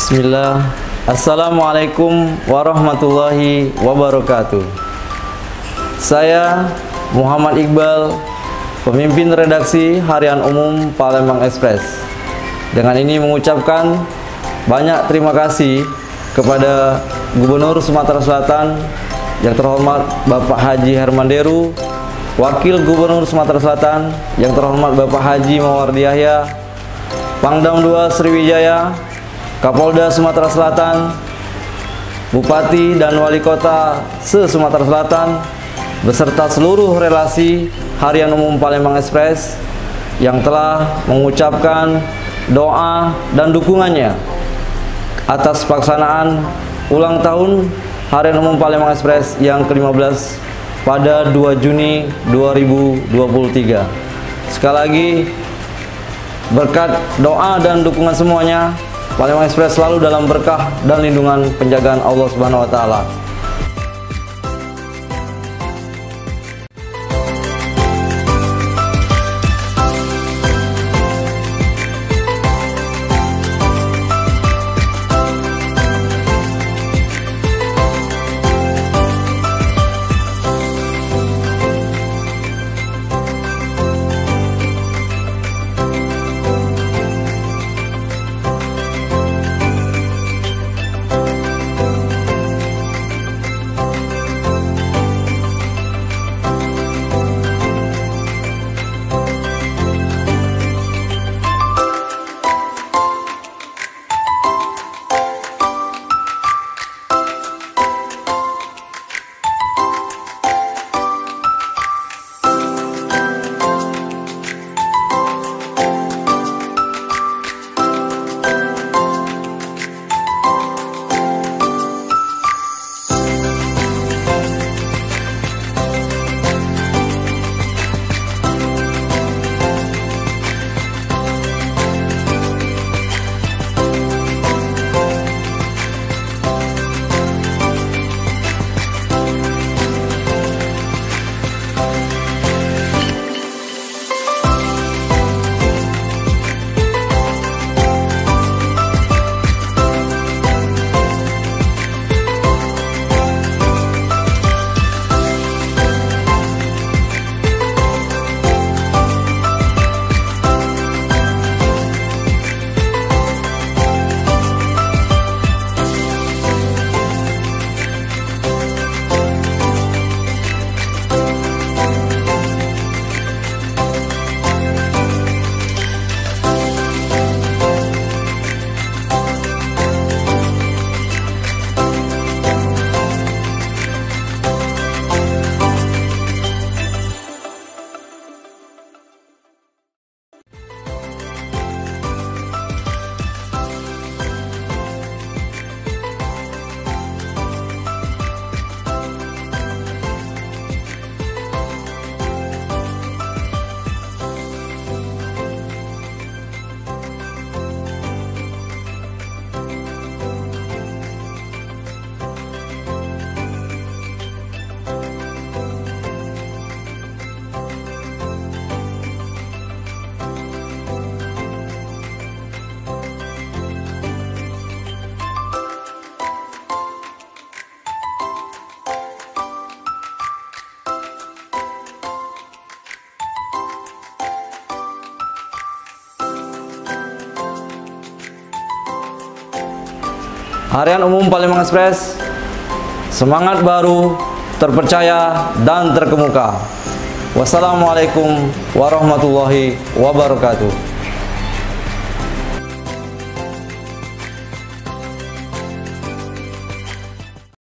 Bismillah. Assalamualaikum warahmatullahi wabarakatuh. Saya Muhammad Iqbal, pemimpin redaksi Harian Umum Palembang Express. Dengan ini mengucapkan banyak terima kasih kepada Gubernur Sumatera Selatan yang terhormat Bapak Haji Herman Deru, Wakil Gubernur Sumatera Selatan yang terhormat Bapak Haji Mawardi Yahya, Pangdam II Sriwijaya, Kapolda Sumatera Selatan, Bupati dan Wali Kota se-Sumatera Selatan, beserta seluruh relasi Harian Umum Palembang Express yang telah mengucapkan doa dan dukungannya atas pelaksanaan ulang tahun Harian Umum Palembang Express yang ke-15 pada 2 Juni 2023. Sekali lagi, berkat doa dan dukungan semuanya, Palembang Express selalu dalam berkah dan lindungan penjagaan Allah Subhanahu wa taala. Harian Umum Palembang Express, semangat baru, terpercaya dan terkemuka. Wassalamualaikum warahmatullahi wabarakatuh.